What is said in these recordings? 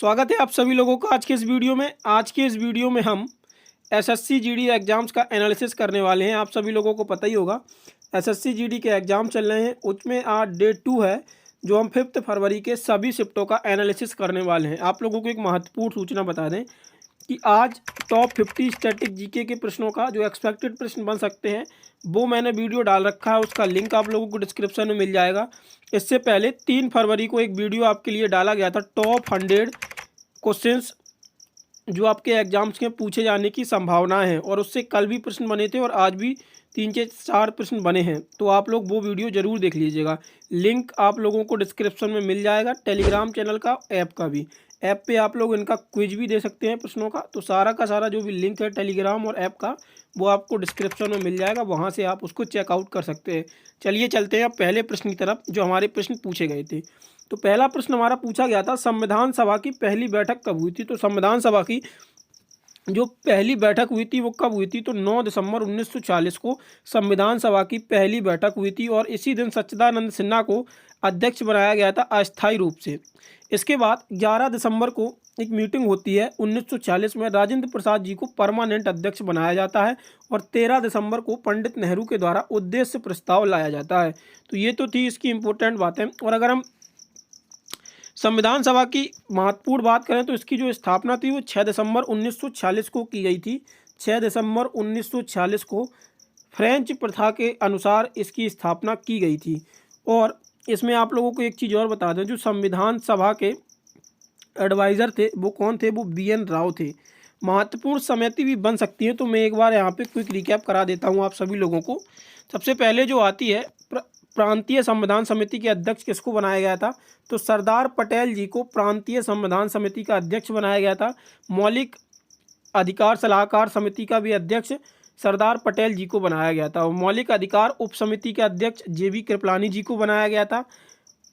स्वागत है आप सभी लोगों का आज के इस वीडियो में। आज के इस वीडियो में हम एसएससी जीडी एग्ज़ाम्स का एनालिसिस करने वाले हैं। आप सभी लोगों को पता ही होगा एसएससी जीडी के एग्ज़ाम चल रहे हैं, उसमें आज डे 2 है जो हम 5 फरवरी के सभी शिफ्टों का एनालिसिस करने वाले हैं। आप लोगों को एक महत्वपूर्ण सूचना बता दें कि आज टॉप 50 स्टैटिक जीके के प्रश्नों का जो एक्सपेक्टेड प्रश्न बन सकते हैं वो मैंने वीडियो डाल रखा है, उसका लिंक आप लोगों को डिस्क्रिप्शन में मिल जाएगा। इससे पहले 3 फरवरी को एक वीडियो आपके लिए डाला गया था, टॉप 100 क्वेश्चंस जो आपके एग्जाम्स में पूछे जाने की संभावना है, और उससे कल भी प्रश्न बने थे और आज भी 3 से 4 प्रश्न बने हैं। तो आप लोग वो वीडियो ज़रूर देख लीजिएगा। लिंक आप लोगों को डिस्क्रिप्शन में मिल जाएगा, टेलीग्राम चैनल का, ऐप का भी। ऐप पे आप लोग इनका क्विज भी दे सकते हैं प्रश्नों का। तो सारा का सारा जो भी लिंक है टेलीग्राम और ऐप का वो आपको डिस्क्रिप्शन में मिल जाएगा, वहाँ से आप उसको चेकआउट कर सकते हैं। चलिए चलते हैं अब पहले प्रश्न की तरफ जो हमारे प्रश्न पूछे गए थे। तो पहला प्रश्न हमारा पूछा गया था, संविधान सभा की पहली बैठक कब हुई थी। तो संविधान सभा की जो पहली बैठक हुई थी वो कब हुई थी, तो 9 दिसंबर 1940 को संविधान सभा की पहली बैठक हुई थी, और इसी दिन सच्चिदानंद सिन्हा को अध्यक्ष बनाया गया था अस्थायी रूप से। इसके बाद 11 दिसंबर को एक मीटिंग होती है 1940 में, राजेंद्र प्रसाद जी को परमानेंट अध्यक्ष बनाया जाता है, और 13 दिसंबर को पंडित नेहरू के द्वारा उद्देश्य प्रस्ताव लाया जाता है। तो ये तो थी इसकी इम्पोर्टेंट बातें। और अगर हम संविधान सभा की महत्वपूर्ण बात करें तो इसकी जो स्थापना थी वो 6 दिसंबर 1946 को की गई थी। 6 दिसंबर 1946 को फ्रेंच प्रथा के अनुसार इसकी स्थापना की गई थी। और इसमें आप लोगों को एक चीज़ और बता दें, जो संविधान सभा के एडवाइज़र थे वो कौन थे, वो BN राव थे। महत्वपूर्ण समिति भी बन सकती है, तो मैं एक बार यहाँ पे क्विक रिकैप करा देता हूँ आप सभी लोगों को। सबसे पहले जो आती है, प्रांतीय संविधान समिति के अध्यक्ष किसको बनाया गया था, तो सरदार पटेल जी को प्रांतीय संविधान समिति का अध्यक्ष बनाया गया था। मौलिक अधिकार सलाहकार समिति का भी अध्यक्ष सरदार पटेल जी को बनाया गया था, और मौलिक अधिकार उप समिति के अध्यक्ष JB कृपलानी जी को बनाया गया था।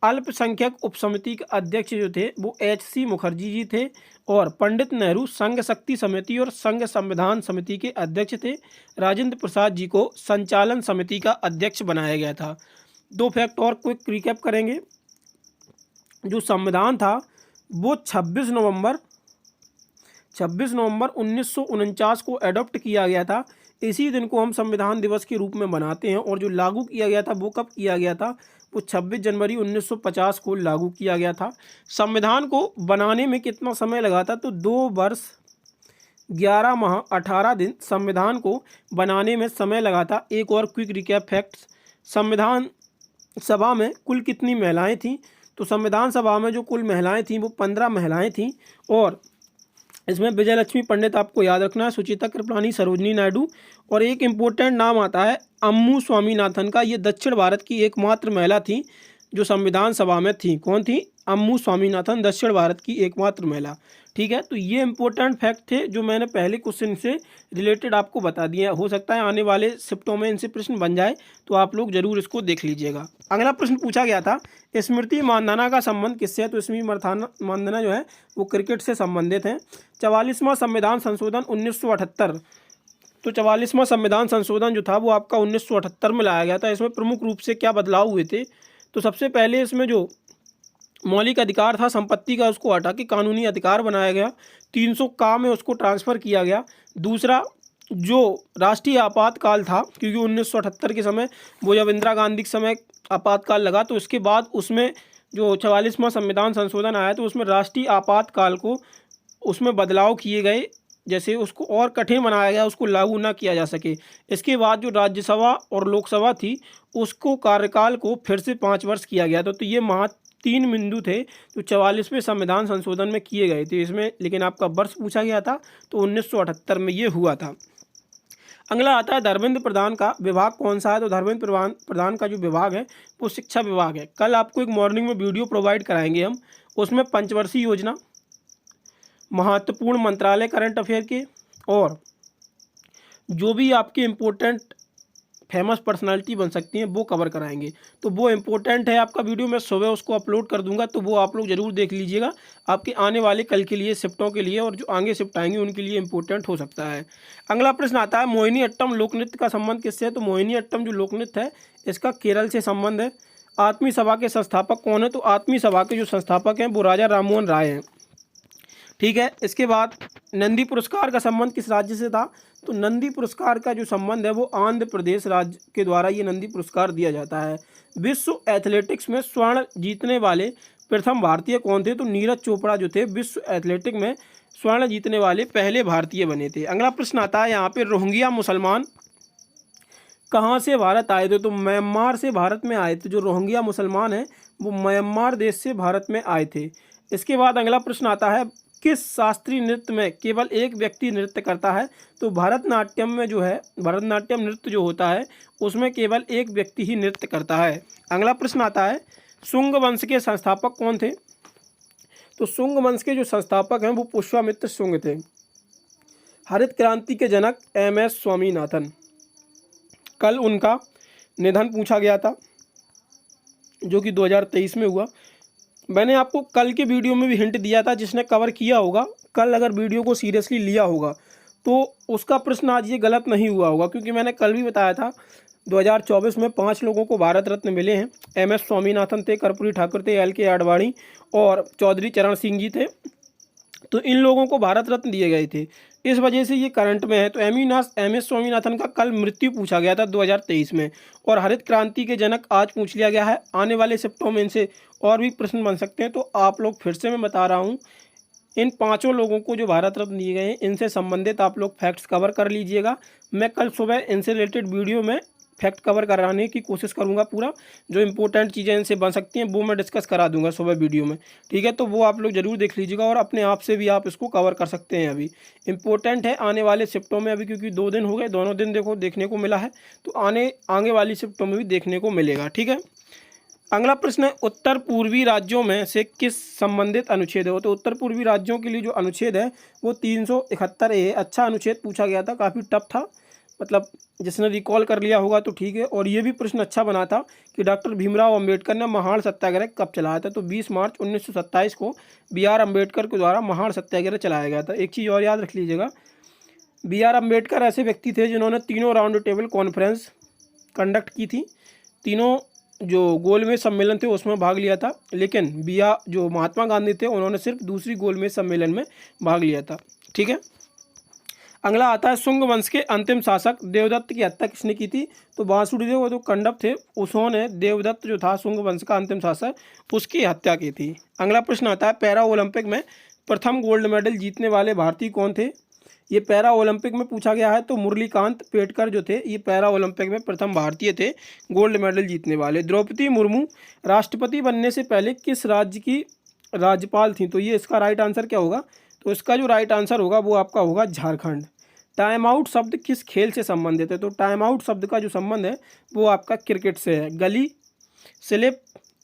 अल्पसंख्यक उप समिति के अध्यक्ष जो थे वो HC मुखर्जी जी थे, और पंडित नेहरू संघ शक्ति समिति और संघ संविधान समिति के अध्यक्ष थे। राजेंद्र प्रसाद जी को संचालन समिति का अध्यक्ष बनाया गया था। 2 फैक्ट और क्विक रिकैप करेंगे। जो संविधान था वो 26 नवंबर 1949 को एडॉप्ट किया गया था। इसी दिन को हम संविधान दिवस के रूप में मनाते हैं, और जो लागू किया गया था वो कब किया गया था, वो 26 जनवरी 1950 को लागू किया गया था। संविधान को बनाने में कितना समय लगा था, तो 2 वर्ष 11 माह 18 दिन संविधान को बनाने में समय लगा था। एक और क्विक रिकैप फैक्ट्स, संविधान सभा में कुल कितनी महिलाएं थीं, तो संविधान सभा में जो कुल महिलाएं थीं वो 15 महिलाएं थीं, और इसमें विजय लक्ष्मी पंडित आपको याद रखना है, सुचिता कृपलानी, सरोजनी नायडू, और एक इम्पोर्टेंट नाम आता है अम्मू स्वामीनाथन का। ये दक्षिण भारत की एकमात्र महिला थी जो संविधान सभा में थी। कौन थी, अम्मू स्वामीनाथन, दक्षिण भारत की एकमात्र महिला। ठीक है, तो ये इंपॉर्टेंट फैक्ट थे जो मैंने पहले क्वेश्चन से रिलेटेड आपको बता दिए। हो सकता है आने वाले शिफ्टों में इनसे प्रश्न बन जाए, तो आप लोग जरूर इसको देख लीजिएगा। अगला प्रश्न पूछा गया था, स्मृति मानधना का संबंध किससे है, तो स्मृति मानधना जो है वो क्रिकेट से संबंधित है। 44वां संविधान संशोधन 1978, तो 44वां संविधान संशोधन जो था वो आपका 1978 में लाया गया था। इसमें प्रमुख रूप से क्या बदलाव हुए थे, तो सबसे पहले इसमें जो मौलिक अधिकार था संपत्ति का उसको हटा के कानूनी अधिकार बनाया गया। 300 का में उसको ट्रांसफ़र किया गया। दूसरा, जो राष्ट्रीय आपातकाल था, क्योंकि 1978 के समय वो जब इंदिरा गांधी के समय आपातकाल लगा, तो उसके बाद उसमें जो 44वां संविधान संशोधन आया तो उसमें राष्ट्रीय आपातकाल को उसमें बदलाव किए गए, जैसे उसको और कठिन बनाया गया, उसको लागू ना किया जा सके। इसके बाद जो राज्यसभा और लोकसभा थी उसको कार्यकाल को फिर से 5 वर्ष किया गया था। तो ये 3 बिंदु थे जो 44वें संविधान संशोधन में किए गए थे इसमें, लेकिन आपका वर्ष पूछा गया था तो 1978 में ये हुआ था। अगला आता है धर्मेंद्र प्रधान का विभाग कौन सा है, तो धर्मेंद्र प्रधान का जो विभाग है वो शिक्षा विभाग है। कल आपको एक मॉर्निंग में वीडियो प्रोवाइड कराएंगे हम, उसमें पंचवर्षीय योजना, महत्वपूर्ण मंत्रालय करंट अफेयर के, और जो भी आपके इम्पोर्टेंट फेमस पर्सनालिटी बन सकती हैं वो कवर कराएंगे। तो वो इम्पोर्टेंट है आपका वीडियो, मैं सुबह उसको अपलोड कर दूंगा, तो वो आप लोग ज़रूर देख लीजिएगा। आपके आने वाले कल के लिए शिफ्टों के लिए, और जो आगे शिफ्ट आएंगे उनके लिए इम्पोर्टेंट हो सकता है। अगला प्रश्न आता है, मोहिनी अट्टम लोक नृत्य का संबंध किससे है, तो मोहिनी अट्टम जो लोक नृत्य है इसका केरल से संबंध है। आत्मीय सभा के संस्थापक कौन है, तो आत्मीय सभा के जो संस्थापक हैं वो राजा राममोहन राय हैं। ठीक है। इसके बाद नंदी पुरस्कार का संबंध किस राज्य से था? तो नंदी पुरस्कार का जो संबंध है वो आंध्र प्रदेश राज्य के द्वारा ये नंदी पुरस्कार दिया जाता है। विश्व एथलेटिक्स में स्वर्ण जीतने वाले प्रथम भारतीय कौन थे? तो नीरज चोपड़ा जो थे विश्व एथलेटिक में स्वर्ण जीतने वाले पहले भारतीय बने थे। अगला प्रश्न आता है यहाँ पे, रोहिंग्या मुसलमान कहाँ से भारत आए थे? तो म्यांमार से भारत में आए थे। जो रोहिंग्या मुसलमान हैं वो म्यांमार देश से भारत में आए थे। इसके बाद अगला प्रश्न आता है, किस शास्त्रीय नृत्य में केवल एक व्यक्ति नृत्य करता है? तो भरतनाट्यम में जो है, भरतनाट्यम नृत्य जो होता है उसमें केवल एक व्यक्ति ही नृत्य करता है। अगला प्रश्न आता है, शुंग वंश के संस्थापक कौन थे? तो शुंग वंश के जो संस्थापक हैं वो पुष्यमित्र शुंग थे। हरित क्रांति के जनक MS स्वामीनाथन, कल उनका निधन पूछा गया था जो कि 2023 में हुआ। मैंने आपको कल के वीडियो में भी हिंट दिया था, जिसने कवर किया होगा, कल अगर वीडियो को सीरियसली लिया होगा तो उसका प्रश्न आज ये गलत नहीं हुआ होगा, क्योंकि मैंने कल भी बताया था 2024 में 5 लोगों को भारत रत्न मिले हैं। MS स्वामीनाथन थे, कर्पूरी ठाकुर थे, LK आडवाणी और चौधरी चरण सिंह जी थे। तो इन लोगों को भारत रत्न दिए गए थे, इस वजह से ये करंट में है। तो MS स्वामीनाथन का कल मृत्यु पूछा गया था 2023 में, और हरित क्रांति के जनक आज पूछ लिया गया है। आने वाले शिफ्टों में इनसे और भी प्रश्न बन सकते हैं। तो आप लोग, फिर से मैं बता रहा हूँ, इन 5 लोगों को जो भारत रत्न दिए गए हैं इनसे संबंधित आप लोग फैक्ट्स कवर कर लीजिएगा। मैं कल सुबह इनसे रिलेटेड वीडियो में फैक्ट कवर कराने की कोशिश करूंगा। पूरा जो इंपॉर्टेंट चीज़ें इनसे बन सकती हैं वो मैं डिस्कस करा दूंगा सुबह वीडियो में, ठीक है। तो वो आप लोग जरूर देख लीजिएगा और अपने आप से भी आप इसको कवर कर सकते हैं। अभी इंपॉर्टेंट है आने वाले शिफ्टों में, अभी क्योंकि 2 दिन हो गए, दोनों दिन देखने को मिला है, तो आगे वाली शिफ्टों में भी देखने को मिलेगा, ठीक है। अगला प्रश्न है, उत्तर पूर्वी राज्यों में से किस संबंधित अनुच्छेद है? तो उत्तर पूर्वी राज्यों के लिए जो अनुच्छेद है वो 371A है। अच्छा अनुच्छेद पूछा गया था, काफ़ी टफ था, मतलब जिसने रिकॉल कर लिया होगा तो ठीक है। और ये भी प्रश्न अच्छा बना था कि डॉक्टर भीमराव अंबेडकर ने महाड़ सत्याग्रह कब चलाया था? तो 20 मार्च 1927 को BR अम्बेडकर के द्वारा महाड़ सत्याग्रह चलाया गया था। एक चीज़ और याद रख लीजिएगा, BR अम्बेडकर ऐसे व्यक्ति थे जिन्होंने 3 राउंड टेबल कॉन्फ्रेंस कंडक्ट की थी, 3 जो गोलमेज सम्मेलन थे उसमें भाग लिया था, लेकिन जो महात्मा गांधी थे उन्होंने सिर्फ दूसरी गोलमेज सम्मेलन में भाग लिया था, ठीक है। अगला आता है, शुंग वंश के अंतिम शासक देवदत्त की हत्या किसने की थी? तो वासुदेव वो जो कंडप थे उन्होंने देवदत्त जो था शुंग वंश का अंतिम शासक, उसकी हत्या की थी। अगला प्रश्न आता है, पैरा ओलंपिक में प्रथम गोल्ड मेडल जीतने वाले भारतीय कौन थे? ये पैरा ओलंपिक में पूछा गया है। तो मुरलीकांत पेटकर जो थे ये पैरा ओलंपिक में प्रथम भारतीय थे गोल्ड मेडल जीतने वाले। द्रौपदी मुर्मू राष्ट्रपति बनने से पहले किस राज्य की राज्यपाल थी? तो ये इसका राइट आंसर क्या होगा? तो इसका जो राइट आंसर होगा वो आपका होगा झारखंड। टाइम आउट शब्द किस खेल से संबंधित है? तो टाइम आउट शब्द का जो संबंध है वो आपका क्रिकेट से है। गली, स्लिप,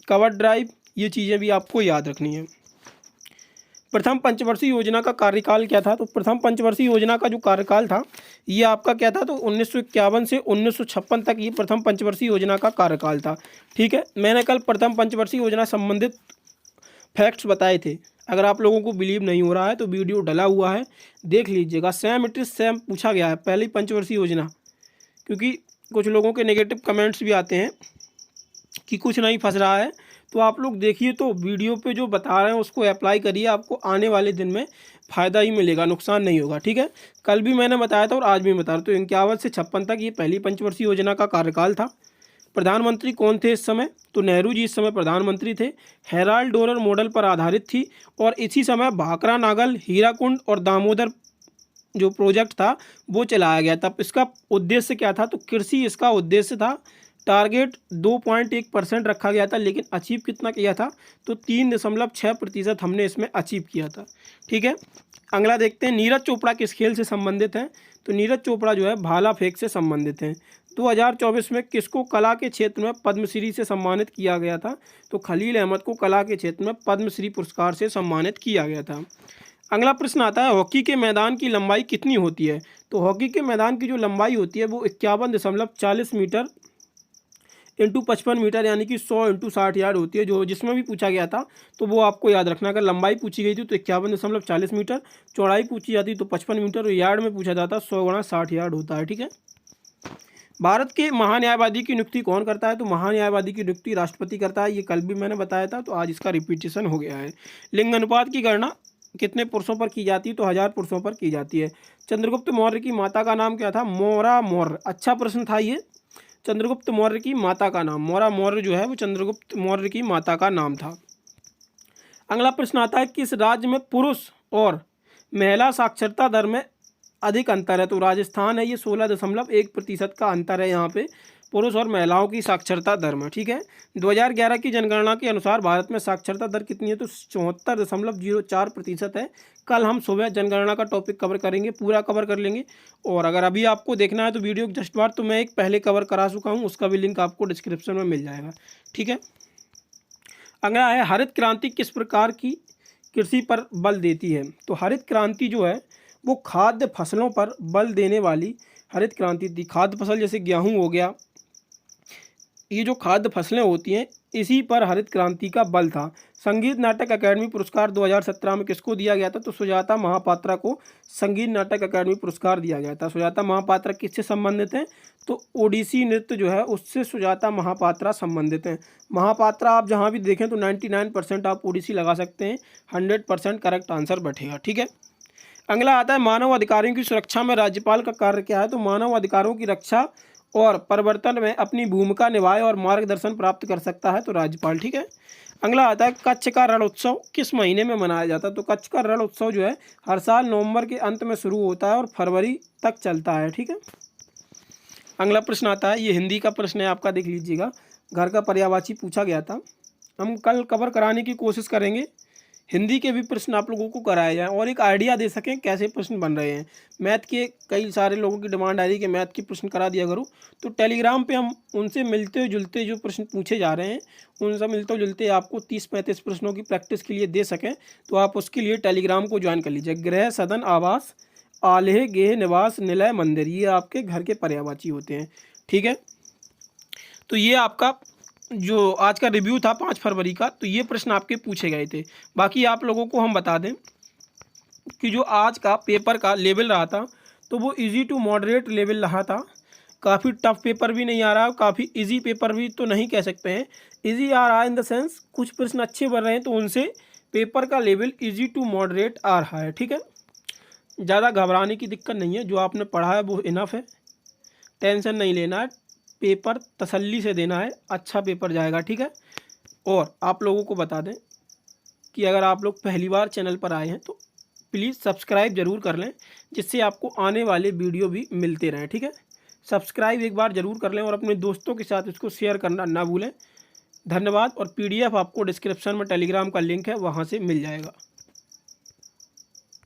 कवर ड्राइव, ये चीज़ें भी आपको याद रखनी है। प्रथम पंचवर्षीय योजना का कार्यकाल क्या था? तो प्रथम पंचवर्षीय योजना का जो कार्यकाल था ये आपका क्या था? तो 1951 से 1956 तक ये प्रथम पंचवर्षीय योजना का कार्यकाल था, ठीक है। मैंने कल प्रथम पंचवर्षीय योजना संबंधित फैक्ट्स बताए थे। अगर आप लोगों को बिलीव नहीं हो रहा है तो वीडियो डला हुआ है, देख लीजिएगा। सेम इट इज सेम पूछा गया है पहली पंचवर्षीय योजना, क्योंकि कुछ लोगों के नेगेटिव कमेंट्स भी आते हैं कि कुछ नहीं फंस रहा है। तो आप लोग देखिए, तो वीडियो पे जो बता रहे हैं उसको अप्लाई करिए, आपको आने वाले दिन में फ़ायदा ही मिलेगा, नुकसान नहीं होगा, ठीक है। कल भी मैंने बताया था और आज भी बता रहा हूँ। तो 51 से 56 तक ये पहली पंचवर्षीय योजना का कार्यकाल था। प्रधानमंत्री कौन थे इस समय? तो नेहरू जी इस समय प्रधानमंत्री थे। हेराल्ड डोलर मॉडल पर आधारित थी और इसी समय भाखरा नागल, हीराकुंड और दामोदर जो प्रोजेक्ट था वो चलाया गया था। इसका उद्देश्य क्या था? तो कृषि इसका उद्देश्य था। टारगेट 2.1% रखा गया था, लेकिन अचीव कितना किया था? तो 3.6% हमने इसमें अचीव किया था, ठीक है। अगला देखते हैं, नीरज चोपड़ा किस खेल से संबंधित हैं? तो नीरज चोपड़ा जो है भाला फेंक से संबंधित हैं। 2024 में किसको कला के क्षेत्र में पद्मश्री से सम्मानित किया गया था? तो खलील अहमद को कला के क्षेत्र में पद्मश्री पुरस्कार से सम्मानित किया गया था। अगला प्रश्न आता है, हॉकी के मैदान की लंबाई कितनी होती है? तो हॉकी के मैदान की जो लंबाई होती है वो 51.40 मीटर इंटू 55 मीटर, यानी कि 100 इंटू 60 यार्ड होती है। जो जिसमें भी पूछा गया था तो वो आपको याद रखना। अगर लंबाई पूछी गई थी तो 51.40 मीटर, चौड़ाई पूछी जाती तो 55 मीटर, और यार्ड में पूछा जाता 100 गुणा 60 यार्ड होता है, ठीक है। भारत के महान्यायवादी की नियुक्ति कौन करता है? तो महान्यायवादी की नियुक्ति राष्ट्रपति करता है। ये कल भी मैंने बताया था, तो आज इसका रिपीटेशन हो गया है। लिंग अनुपात की गणना कितने पुरुषों पर की जाती है? तो 1000 पुरुषों पर की जाती है। चंद्रगुप्त मौर्य की माता का नाम क्या था? मोरा मौर्य। अच्छा प्रश्न था ये। चंद्रगुप्त मौर्य की माता का नाम मोरा मौर्य जो है वो चंद्रगुप्त मौर्य की माता का नाम था। अगला प्रश्न आता है, किस राज्य में पुरुष और महिला साक्षरता दर में अधिक अंतर है? तो राजस्थान है, ये 16.1% का अंतर है यहाँ पे पुरुष और महिलाओं की साक्षरता दर में। ठीक है। 2011 की जनगणना के अनुसार भारत में साक्षरता दर कितनी है? तो 74.04% है। कल हम सुबह जनगणना का टॉपिक कवर करेंगे, पूरा कवर कर लेंगे। और अगर अभी आपको देखना है तो वीडियो जस्ट बार तो मैं एक पहले कवर करा चुका हूँ, उसका भी लिंक आपको डिस्क्रिप्शन में मिल जाएगा। ठीक है। अगला है, हरित क्रांति किस प्रकार की कृषि पर बल देती है? तो हरित क्रांति जो है वो खाद्य फसलों पर बल देने वाली हरित क्रांति थी। खाद्य फसल जैसे गेहूं हो गया, ये जो खाद्य फसलें होती हैं इसी पर हरित क्रांति का बल था। संगीत नाटक अकादमी पुरस्कार 2017 में किसको दिया गया था? तो सुजाता महापात्रा को संगीत नाटक अकादमी पुरस्कार दिया गया था। सुजाता महापात्रा किससे संबंधित हैं? तो ओडिसी नृत्य जो है उससे सुजाता महापात्रा संबंधित हैं। महापात्रा आप जहाँ भी देखें तो 99% आप ओडिसी लगा सकते हैं, 100% करेक्ट आंसर बैठेगा। ठीक है। अगला आता है, मानव अधिकारों की सुरक्षा में राज्यपाल का कार्य क्या है? तो मानव अधिकारों की रक्षा और परिवर्तन में अपनी भूमिका निभाए और मार्गदर्शन प्राप्त कर सकता है तो राज्यपाल। ठीक है। अगला आता है, कच्छ का रण उत्सव किस महीने में मनाया जाता है? तो कच्छ का रण उत्सव जो है हर साल नवंबर के अंत में शुरू होता है और फरवरी तक चलता है। ठीक है। अगला प्रश्न आता है, ये हिंदी का प्रश्न है आपका, देख लीजिएगा। घर का पर्यायवाची पूछा गया था, हम कल कवर कराने की कोशिश करेंगे। हिंदी के भी प्रश्न आप लोगों को कराए जाएँ और एक आइडिया दे सकें कैसे प्रश्न बन रहे हैं। मैथ के कई सारे लोगों की डिमांड आ रही है कि मैथ के प्रश्न करा दिया करो, तो टेलीग्राम पे हम उनसे मिलते जुलते जो प्रश्न पूछे जा रहे हैं उनसे मिलते जुलते आपको 30-35 प्रश्नों की प्रैक्टिस के लिए दे सकें, तो आप उसके लिए टेलीग्राम को ज्वाइन कर लीजिए। गृह, सदन, आवास, आलेह, गेह, निवास, निलय, मंदिर, ये आपके घर के पर्यायवाची होते हैं। ठीक है। तो ये आपका जो आज का रिव्यू था 5 फरवरी का, तो ये प्रश्न आपके पूछे गए थे। बाकी आप लोगों को हम बता दें कि जो आज का पेपर का लेवल रहा था तो वो इजी टू मॉडरेट लेवल रहा था। काफ़ी टफ पेपर भी नहीं आ रहा, काफ़ी इजी पेपर भी तो नहीं कह सकते हैं। इजी आ रहा है इन द सेंस कुछ प्रश्न अच्छे बन रहे हैं, तो उनसे पेपर का लेवल इजी टू मॉडरेट आ रहा है। ठीक है। ज़्यादा घबराने की दिक्कत नहीं है, जो आपने पढ़ा है वो इनफ है, टेंशन नहीं लेना है, पेपर तसल्ली से देना है, अच्छा पेपर जाएगा। ठीक है। और आप लोगों को बता दें कि अगर आप लोग पहली बार चैनल पर आए हैं तो प्लीज़ सब्सक्राइब ज़रूर कर लें, जिससे आपको आने वाले वीडियो भी मिलते रहें। ठीक है। सब्सक्राइब एक बार ज़रूर कर लें और अपने दोस्तों के साथ इसको शेयर करना ना भूलें। धन्यवाद। और PDF आपको डिस्क्रिप्शन में टेलीग्राम का लिंक है, वहाँ से मिल जाएगा।